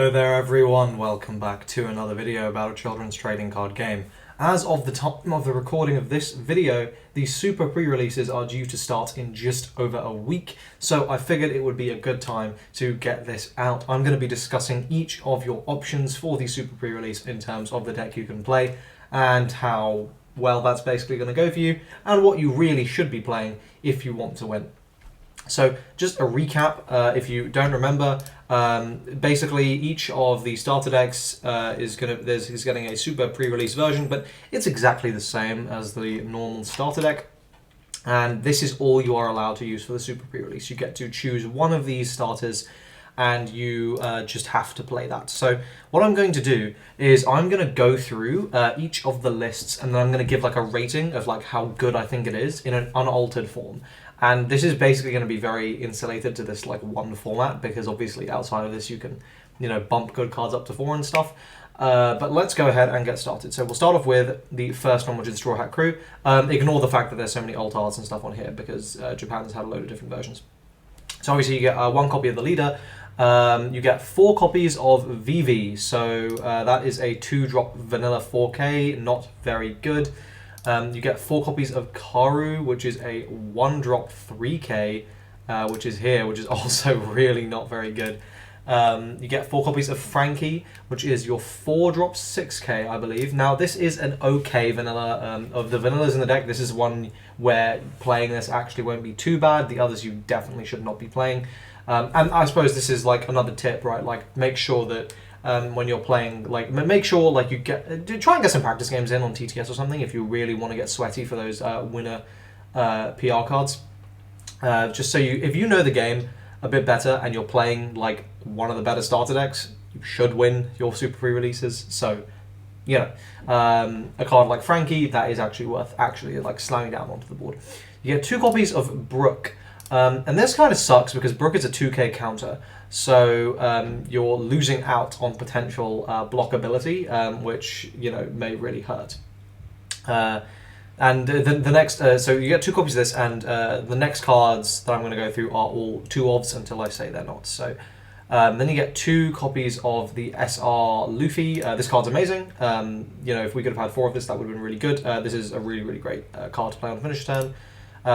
Hello there everyone, welcome back to another video about a children's trading card game. As of the time of the recording of this video, the super pre-releases are due to start in just over a week, so I figured it would be a good time to get this out. I'm going to be discussing each of your options for the super pre-release in terms of the deck you can play, and how well that's basically going to go for you, and what you really should be playing if you want to win. So just a recap, if you don't remember, basically each of the starter decks is getting a super pre-release version, but it's exactly the same as the normal starter deck. And this is all you are allowed to use for the super pre-release. You get to choose one of these starters and you just have to play that. So what I'm going to do is I'm going to go through each of the lists, and then I'm going to give like a rating of like how good I think it is in an unaltered form. And this is basically going to be very insulated to this like one format, because obviously outside of this you can, bump good cards up to 4 and stuff. But let's go ahead and get started. So we'll start off with the first one, which is Straw Hat Crew. Ignore the fact that there's so many alt arts and stuff on here, because Japan's had a load of different versions. So obviously you get 1 copy of the leader. You get 4 copies of VV. So that is a 2-drop vanilla 4K, not very good. You get 4 copies of Karu, which is a 1-drop 3K, which is here, which is also really not very good. You get 4 copies of Frankie, which is your 4-drop 6K, I believe. Now, this is an okay vanilla. Of the vanillas in the deck, this is one where playing this actually won't be too bad. The others you definitely should not be playing. And I suppose this is like another tip, right? Like, make sure that when you're playing, like, make sure like you try and get some practice games in on TTS or something if you really want to get sweaty for those winner PR cards. Just so if you know the game a bit better and you're playing like one of the better starter decks, you should win your super pre-releases. So, a card like Frankie, that is actually worth like slamming down onto the board. You get 2 copies of Brook. And this kind of sucks because Brook is a 2K counter, so you're losing out on potential blockability, which may really hurt. And the next, so you get 2 copies of this, and the next cards that I'm going to go through are all 2-ofs until I say they're not. So then you get 2 copies of the SR Luffy. This card's amazing. If we could have had 4 of this, that would have been really good. This is a really, really great card to play on the finish turn.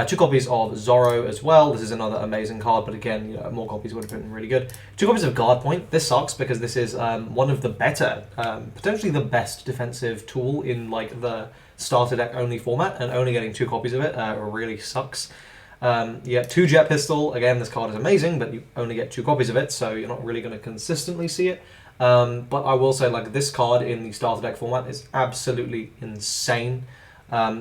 2 copies of Zorro as well. This is another amazing card, but again, more copies would have been really good. 2 copies of Guard Point. This sucks because this is one of the better, potentially the best defensive tool in like the starter deck only format, and only getting 2 copies of it really sucks. You get 2 Jet Pistol. Again, this card is amazing, but you only get 2 copies of it, so you're not really going to consistently see it. But I will say, like, this card in the starter deck format is absolutely insane.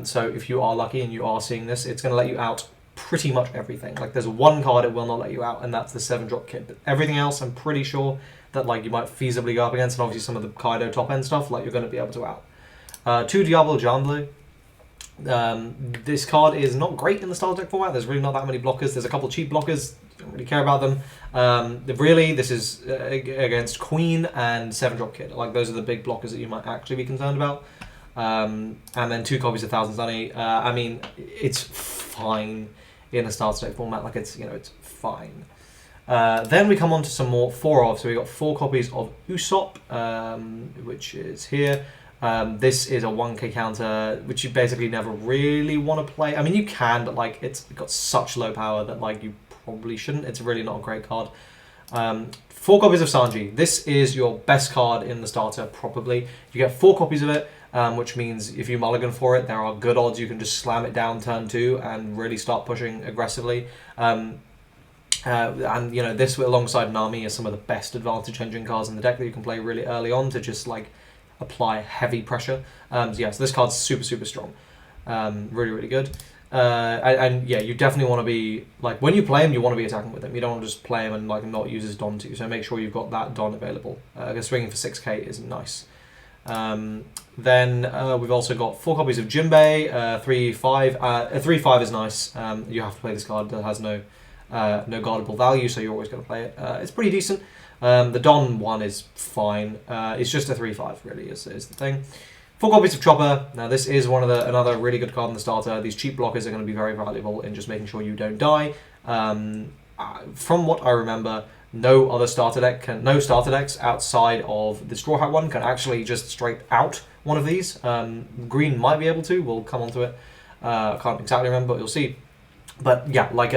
So if you are lucky and you are seeing this, it's going to let you out pretty much everything. Like, there's 1 card it will not let you out, and that's the 7-drop kit. But everything else, I'm pretty sure that like you might feasibly go up against, and obviously some of the Kaido top end stuff, like, you're going to be able to out. 2 Diablo Jamblue. This card is not great in the starter deck format. There's really not that many blockers. There's a couple cheap blockers. Don't really care about them. Really, this is against Queen and 7-drop kit. Like, those are the big blockers that you might actually be concerned about. And then 2 copies of Thousand Sunny. I mean, it's fine in a starter deck format. Like, it's fine. Then we come on to some more 4-of. So we got 4 copies of Usopp, which is here. This is a 1K counter, which you basically never really want to play. I mean, you can, but like it's got such low power that like you probably shouldn't. It's really not a great card. 4 copies of Sanji. This is your best card in the starter, probably. You get 4 copies of it. Which means if you mulligan for it, there are good odds you can just slam it down turn 2 and really start pushing aggressively. And this alongside Nami is some of the best advantage engine cards in the deck that you can play really early on to just like apply heavy pressure. So this card's super, super strong. Really, really good. And yeah, you definitely want to be, like, when you play him, you want to be attacking with him. You don't want to just play him and like not use his Don too. So make sure you've got that Don available. Because swinging for 6K is nice. Then we've also got 4 copies of Jinbei, 3-5. 3-5 is nice. You have to play this card that has no guardable value, so you're always going to play it. It's pretty decent. The Don one is fine. It's just a 3-5, really, is the thing. 4 copies of Chopper. Now, this is another really good card in the starter. These cheap blockers are going to be very valuable in just making sure you don't die. From what I remember, no other starter deck no starter decks outside of the Straw Hat one can actually just straight out one of these. Green might be able to. We'll come onto it. I can't exactly remember, but you'll see. But yeah, like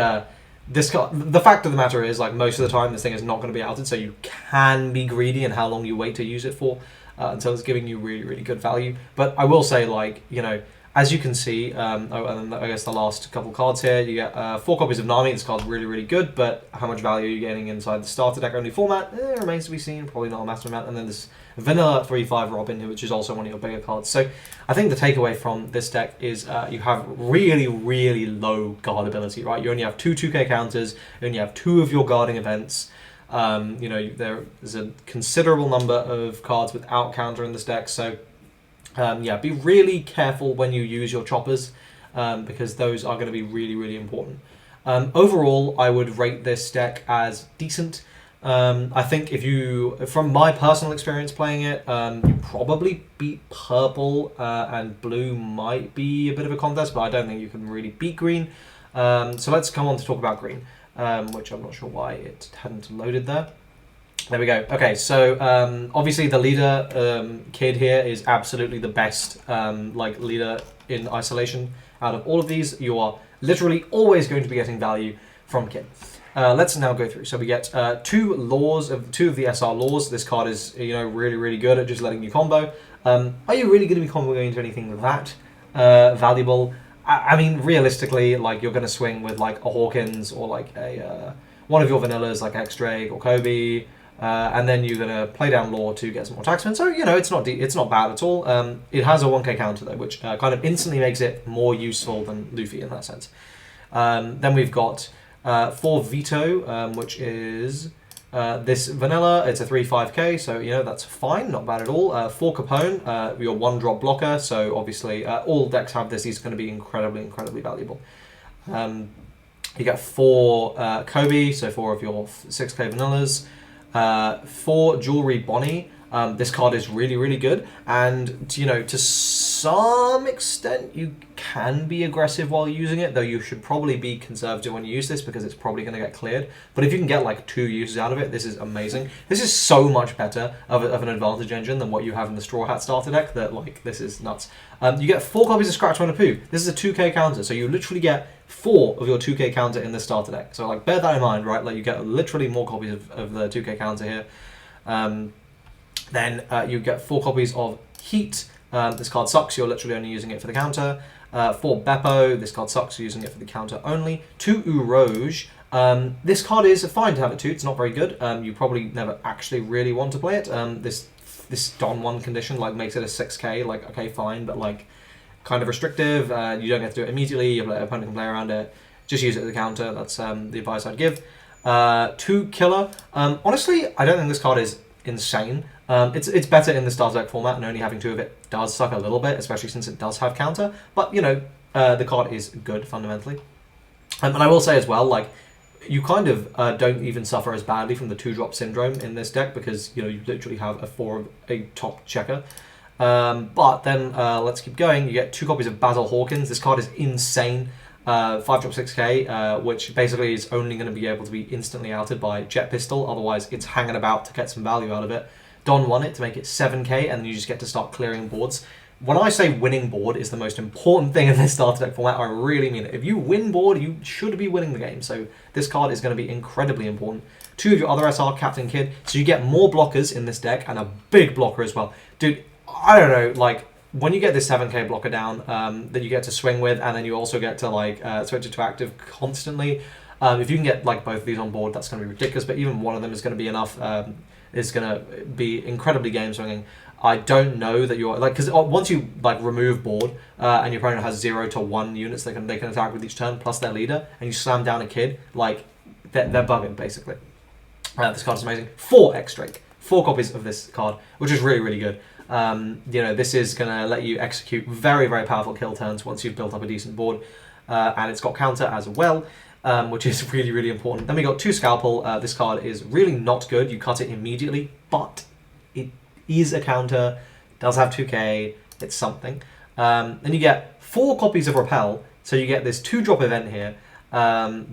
this card, the fact of the matter is, like, most of the time this thing is not going to be outed, so you can be greedy in how long you wait to use it for until it's giving you really, really good value. But I will say, like, you know, as you can see, and then I guess the last couple cards here, you get 4 copies of Nami. This card's really, really good, but how much value are you getting inside the starter deck only format? Remains to be seen, probably not a massive amount. And then this vanilla 3/5 Robin, which is also one of your bigger cards. So I think the takeaway from this deck is you have really, really low guard ability, right? You only have 2 2K counters, you only have 2 of your guarding events. You know, there's a considerable number of cards without counter in this deck, so yeah, be really careful when you use your choppers, because those are going to be really, really important. Overall, I would rate this deck as decent. I think if you, from my personal experience playing it, you probably beat purple, and blue might be a bit of a contest, but I don't think you can really beat green. So let's come on to talk about green, which I'm not sure why it hadn't loaded there. There we go. Okay, so obviously the leader kid here is absolutely the best like leader in isolation out of all of these. You are literally always going to be getting value from kid. Let's now go through. So we get 2 of the SR laws. This card is, you know, really, really good at just letting you combo. Are you really going to be comboing into anything that valuable? I mean, realistically, like, you're going to swing with like a Hawkins or like a one of your vanillas like X-Drake or Kobe. And then you're gonna play down Law to get some more taxmen. So, you know, it's not bad at all. It has a 1k counter though, which kind of instantly makes it more useful than Luffy in that sense. Then we've got 4 Veto, which is this vanilla. It's a 3/5k, so, you know, that's fine, not bad at all. 4 Capone, your 1-drop blocker. So obviously all decks have this. These are going to be incredibly, incredibly valuable. You get 4 Kobe, so 4 of your 6k vanillas. 4 Jewelry Bonnie. This card is really, really good, and, you know, to some extent you can be aggressive while using it, though you should probably be conservative when you use this because it's probably going to get cleared. But if you can get like 2 uses out of it, this is amazing. This is so much better of an advantage engine than what you have in the Straw Hat starter deck that, like, this is nuts. You get 4 copies of Scratch Poo. This is a 2k counter, so you literally get 4 of your 2k counter in the starter deck. So, like, bear that in mind, right? Like, you get literally more copies of the 2k counter here. Then you get 4 copies of Heat. This card sucks, you're literally only using it for the counter. 4 Beppo, this card sucks, you're using it for the counter only. 2 Urouge. This card is fine to have it too, it's not very good. You probably never actually really want to play it. This Don 1 condition, like, makes it a 6k, like, okay, fine, but, like, kind of restrictive. You don't get to do it immediately, your opponent can play around it. Just use it as a counter, that's the advice I'd give. 2 Killer. Honestly, I don't think this card is insane. It's better in the starter deck format, and only having 2 of it does suck a little bit, especially since it does have counter. But, you know, the card is good fundamentally. And I will say as well, like, you kind of don't even suffer as badly from the 2-drop syndrome in this deck because, you know, you literally have a top checker. But then let's keep going. You get 2 copies of Basil Hawkins. This card is insane. 5-drop 6k, which basically is only going to be able to be instantly outed by Jet Pistol. Otherwise, it's hanging about to get some value out of it. Don won it to make it 7k, and you just get to start clearing boards. When I say winning board is the most important thing in this starter deck format, I really mean it. If you win board, you should be winning the game. So this card is going to be incredibly important. 2 of your other SR, Captain Kid. So you get more blockers in this deck, and a big blocker as well. Dude, I don't know, like, when you get this 7k blocker down that you get to swing with, and then you also get to, like, switch it to active constantly, if you can get, like, both of these on board, that's going to be ridiculous, but even one of them is going to be enough. Is going to be incredibly game swinging. I don't know that you're, like, because once you, like, remove board and your opponent has 0 to 1 units they can attack with each turn plus their leader, and you slam down a kid, like, they're bugging basically. This card is amazing. 4 X-Drake, 4 copies of this card, which is really, really good. You know, this is going to let you execute very, very powerful kill turns once you've built up a decent board, and it's got counter as well. Which is really, really important. Then we got 2 Scalpel. This card is really not good. You cut it immediately, but it is a counter, does have 2k, it's something. Then you get 4 copies of Repel, so you get this 2-drop event here.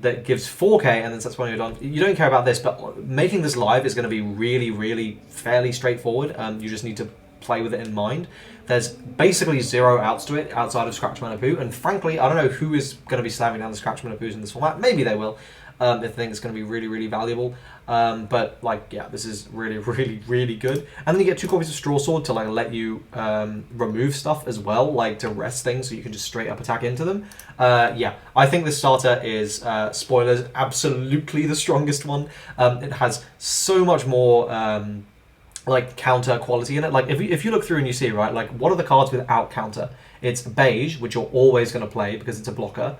that gives 4k and then sets one of your dons. You don't care about this, but making this live is going to be really, really fairly straightforward. You just need to play with it in mind. There's basically 0 outs to it outside of Scratch Mana Poo, and frankly, I don't know who is going to be slamming down the Scratch Mana Poos in this format. Maybe they will. If they think it's going to be really, really valuable. But like, yeah, this is really, really, really good. And then you get 2 copies of Straw Sword to like let you remove stuff as well, like to rest things, so you can just straight up attack into them. Yeah, I think this starter is, spoilers, absolutely the strongest one. It has so much more like counter quality in it. Like if you look through and you see, right, like what are the cards without counter? It's Beige, which you're always going to play because it's a blocker.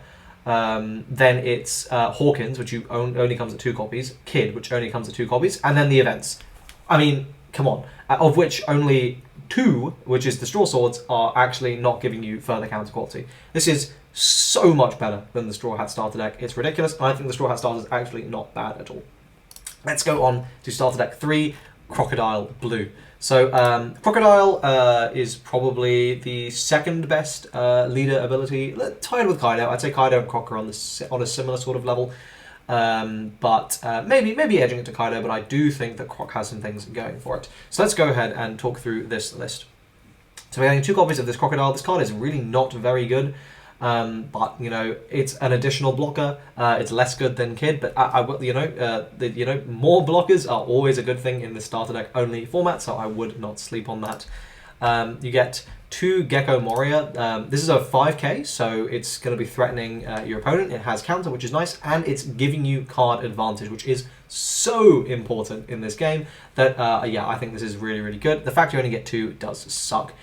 Then it's Hawkins, which only comes at 2 copies, Kid, which only comes at 2 copies, and then the events. I mean, come on, of which only 2, which is the Straw Swords, are actually not giving you further counter quality. This is so much better than the Straw Hat starter deck. It's ridiculous, and I think the Straw Hat starter is actually not bad at all. Let's go on to starter deck 3, Crocodile Blue. So Crocodile is probably the second best leader ability, tied with Kaido. I'd say Kaido and Croc are on a similar sort of level, but maybe edging it to Kaido. But I do think that Croc has some things going for it. So let's go ahead and talk through this list. So we're getting 2 copies of this Crocodile. This card is really not very good. But you know, it's an additional blocker. It's less good than Kid, but more blockers are always a good thing in the starter deck only format, so I would not sleep on that. You get 2 Gecko Moria. This is a 5k, so it's going to be threatening your opponent. It has counter, which is nice, and it's giving you card advantage, which is so important in this game that yeah, I think this is really, really good. The fact you only get 2 does suck.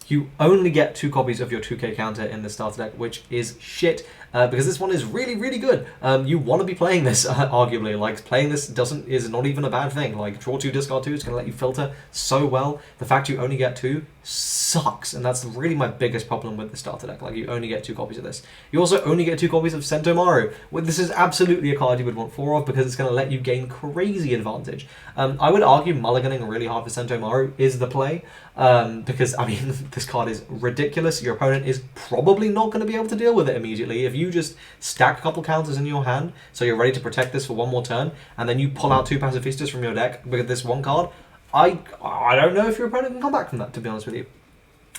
You only get 2 copies of your 2k counter in the starter deck, which is shit, because this one is really, really good. You want to be playing this, arguably. Like, playing this is not even a bad thing. Like, draw 2, discard 2, it's going to let you filter so well. The fact you only get 2 sucks, and that's really my biggest problem with the starter deck. Like, you only get 2 copies of this. You also only get 2 copies of Sentomaru. This is absolutely a card you would want 4 of, because it's going to let you gain crazy advantage. I would argue mulliganing really hard for Sentomaru is the play, because, I mean, this card is ridiculous. Your opponent is probably not going to be able to deal with it immediately. If you just stack a couple counters in your hand, so you're ready to protect this for 1 more turn, and then you pull out 2 Pacifistas from your deck with this 1 card, I don't know if your opponent can come back from that, to be honest with you.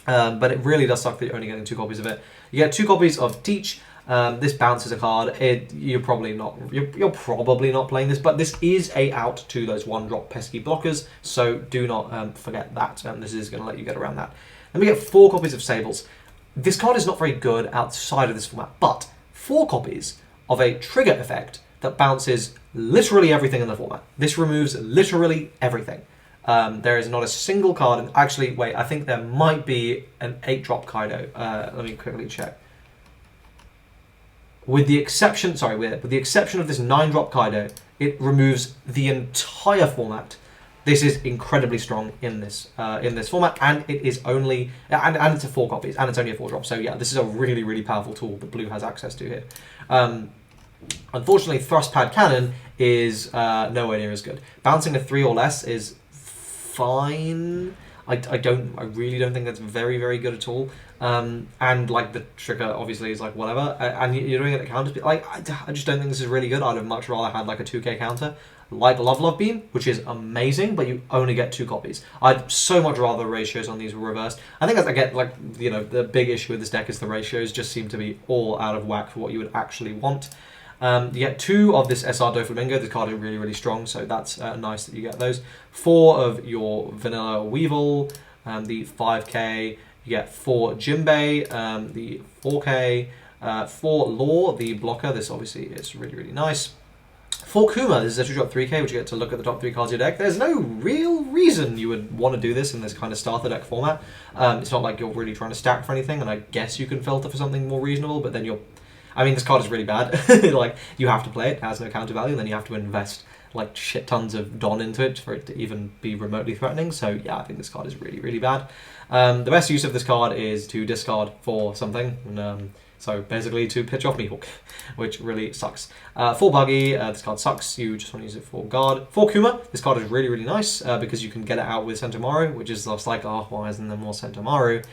But it really does suck that you're only getting 2 copies of it. You get 2 copies of Teach. This bounces a card. You're probably not playing this, but this is a out to those 1-drop pesky blockers, so do not forget that. This is going to let you get around that. Then we get 4 copies of Sables. This card is not very good outside of this format, but 4 copies of a trigger effect that bounces literally everything in the format. This removes literally everything. There is not a single card, and actually, wait, I think there might be an 8-drop Kaido. Let me quickly check. With the exception of this 9-drop Kaido, it removes the entire format. This is incredibly strong in this format, and it is only and it's a 4 copies, and it's only a 4-drop. So yeah, this is a really, really powerful tool that Blue has access to here. Unfortunately, Thrust Pad Cannon is nowhere near as good. Bouncing a 3 or less is fine. I really don't think that's very, very good at all. And like the trigger obviously is like whatever, and you're doing it at counter speed. Like I just don't think this is really good. I'd have much rather had like a 2k counter, like Love Beam, which is amazing, but you only get 2 copies. I'd so much rather the ratios on these were reversed. I think I get like, you know, the big issue with this deck is the ratios just seem to be all out of whack for what you would actually want. You get 2 of this SR Doflamingo. This card is really, really strong, so that's nice that you get those. 4 of your Vanilla Weevil, the 5k. You get 4 Jimbei, the 4k. 4 Law, the blocker. This obviously is really, really nice. 4 Kuma, this is a 2-drop 3k, which you get to look at the top 3 cards of your deck. There's no real reason you would want to do this in this kind of starter deck format. It's not like you're really trying to stack for anything, and I guess you can filter for something more reasonable, but then you're... I mean, this card is really bad. Like, you have to play it, it has no counter value, and then you have to invest like shit tons of Don into it for it to even be remotely threatening. So yeah, I think this card is really, really bad. The best use of this card is to discard for something. And, so basically to pitch off Mihawk, which really sucks. 4 Buggy, this card sucks. You just want to use it for guard. 4 Kuma, this card is really, really nice because you can get it out with Sentomaru, which is just like, oh, why isn't there more Sentomaru?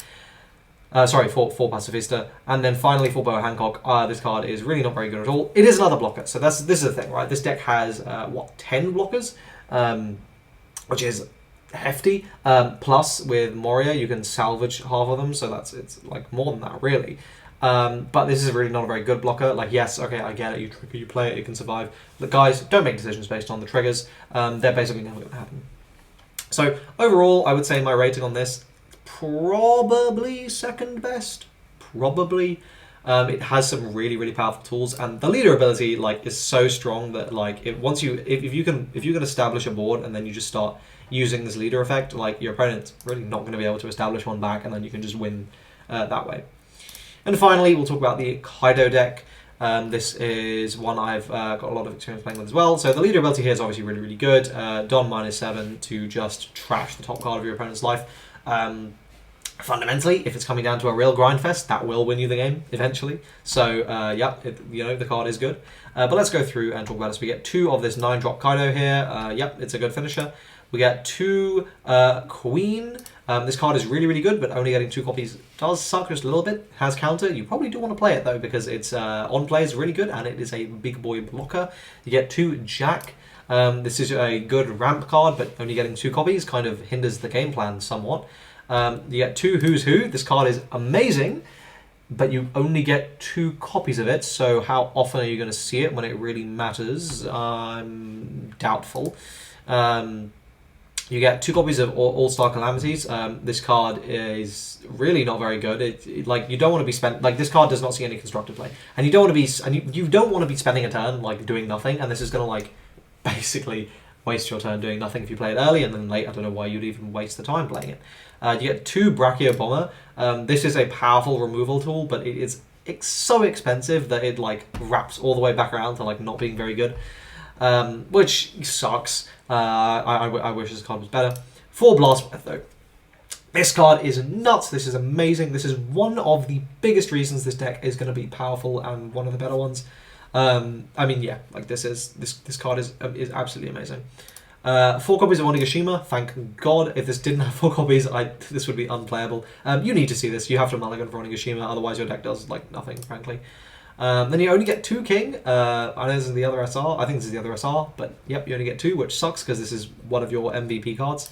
Sorry, for Pacifista. And then finally for Boa Hancock, this card is really not very good at all. It is another blocker, so this is the thing, right? This deck has, 10 blockers? Which is hefty. Plus, with Moria, you can salvage half of them, so it's like more than that, really. But this is really not a very good blocker. Like, yes, okay, I get it, you trigger, you play it, you can survive. But guys, don't make decisions based on the triggers. They're basically never going to happen. So, overall, I would say my rating on this, probably second best. Probably. It has some really, really powerful tools, and the leader ability is so strong that if you can establish a board and then you just start using this leader effect, your opponent's really not going to be able to establish one back, and then you can just win that way. And finally, we'll talk about the Kaido deck. This is one I've got a lot of experience playing with as well. So the leader ability here is obviously really, really good. Don -7 to just trash the top card of your opponent's life. Fundamentally, if it's coming down to a real grind fest, that will win you the game eventually. So, the card is good. But let's go through and talk about it. So we get 2 of this 9-drop Kaido here. It's a good finisher. We get 2 Queen. This card is really, really good, but only getting 2 copies does suck just a little bit. Has counter. You probably do want to play it, though, because it's on play is really good, and it is a big boy blocker. You get 2 Jack. This is a good ramp card, but only getting 2 copies kind of hinders the game plan somewhat. You get 2 Who's Who. This card is amazing, but you only get 2 copies of it, so how often are you going to see it when it really matters? I'm doubtful. You get 2 copies of All-Star Calamities. This card is really not very good. You don't want to be this card does not see any constructive play, and you don't want to be spending a turn doing nothing, and this is going to basically waste your turn doing nothing if you play it early, and then late, I don't know why you'd even waste the time playing it. You get 2 Brachio Bomber. This is a powerful removal tool, but it's so expensive that it wraps all the way back around to not being very good, which sucks. I wish this card was better. 4 Blast Breath though. This card is nuts. This is amazing. This is one of the biggest reasons this deck is going to be powerful and one of the better ones. This card is absolutely amazing. 4 copies of Onigashima. Thank God. If this didn't have 4 copies, this would be unplayable. You need to see this. You have to mulligan for Onigashima, otherwise your deck does nothing, frankly. Then you only get 2 King. I know this is the other SR. I think this is the other SR, but yep, you only get 2, which sucks because this is one of your MVP cards.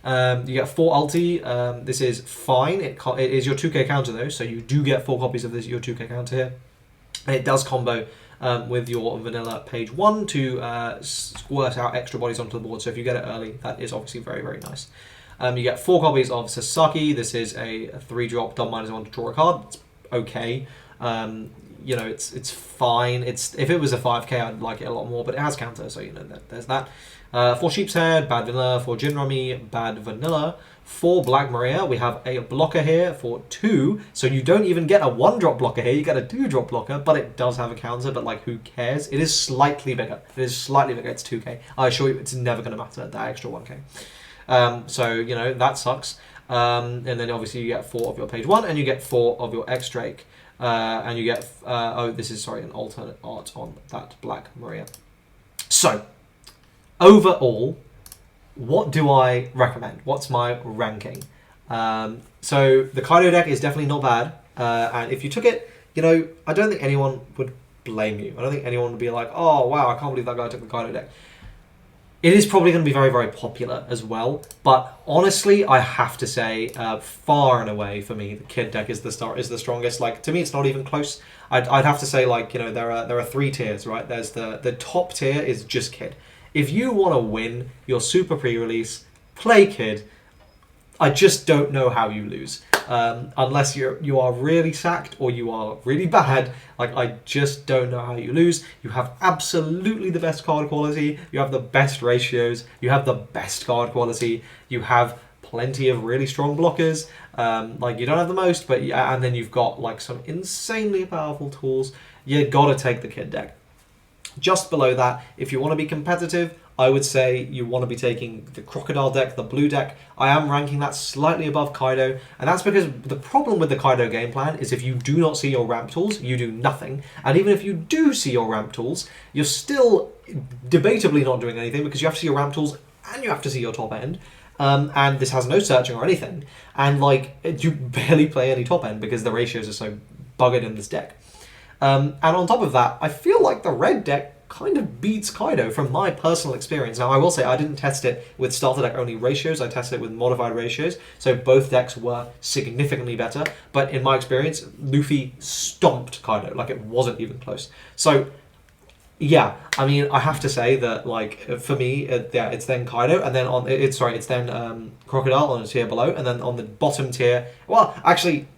You get 4 ulti. This is fine. It is your 2k counter though, so you do get 4 copies of your 2k counter here. And it does combo with your vanilla page 1 to squirt out extra bodies onto the board. So if you get it early, that is obviously very, very nice. You get 4 copies of Sasaki. This is a 3-drop Don -1 to draw a card. It's okay. It's fine. If it was a 5k, I'd like it a lot more, but it has counter, so there's that. 4 Sheep's Head, bad vanilla. 4 Jinrami, bad vanilla. 4 Black Maria. We have a blocker here for 2, so you don't even get a 1-drop blocker here. You get a 2-drop blocker, but it does have a counter. But who cares? It is slightly bigger. It's 2k. I assure you, it's never going to matter that extra 1k. That sucks. And then obviously you get 4 of your page 1, and you get 4 of your X-Drake. And you get, an alternate art on that Black Maria. So, overall, what do I recommend? What's my ranking? So, the Kaido deck is definitely not bad. And if you took it, I don't think anyone would blame you. I don't think anyone would be like, oh, wow, I can't believe that guy took the Kaido deck. It is probably going to be very, very popular as well, but honestly, I have to say, far and away for me, the Kid deck is the strongest. To me, it's not even close. I'd have to say, there are 3 tiers, right? There's the top tier is just Kid. If you want to win your Super Pre-Release, play Kid. I just don't know how you lose. Unless you are really sacked or you are really bad. I just don't know how you lose. You have absolutely the best card quality. You have the best ratios. You have the best card quality. You have plenty of really strong blockers. You don't have the most, but yeah, and then you've got some insanely powerful tools. You gotta take the Kid deck. Just below that, if you want to be competitive, I would say you want to be taking the Crocodile deck, the blue deck. I am ranking that slightly above Kaido, and that's because the problem with the Kaido game plan is if you do not see your ramp tools, you do nothing. And even if you do see your ramp tools, you're still debatably not doing anything because you have to see your ramp tools and you have to see your top end. and this has no searching or anything, and like you barely play any top end because the ratios are so buggered in this deck. And on top of that, I feel like the red deck kind of beats Kaido from my personal experience. Now, I will say I didn't test it with starter deck only ratios, I tested it with modified ratios, so both decks were significantly better, but in my experience, Luffy stomped Kaido, like it wasn't even close. So, yeah, I mean, I have to say that, like, for me, it's then Kaido, and then it's then Crocodile on a tier below, and then on the bottom tier, well, actually,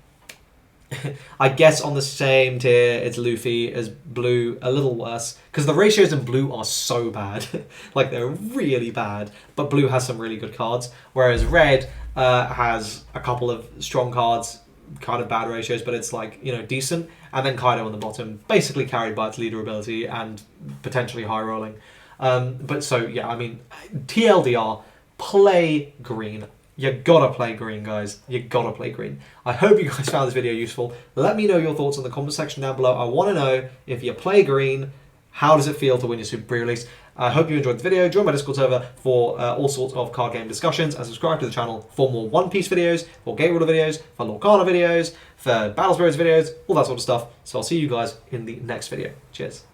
I guess on the same tier, it's Luffy as Blue, a little worse, because the ratios in Blue are so bad. Like, they're really bad, but Blue has some really good cards, whereas Red has a couple of strong cards, kind of bad ratios, but it's like, you know, decent, and then Kaido on the bottom, basically carried by its leader ability and potentially high rolling. But so, yeah, I mean, TLDR, play green. You gotta play green, guys. You gotta play green. I hope you guys found this video useful. Let me know your thoughts in the comment section down below. I want to know, if you play green, how does it feel to win your Super Pre-Release? I hope you enjoyed the video. Join my Discord server for all sorts of card game discussions, and subscribe to the channel for more One Piece videos, for Gate Ruler videos, for Lorcana videos, for Battle Spirits videos, all that sort of stuff. So I'll see you guys in the next video. Cheers.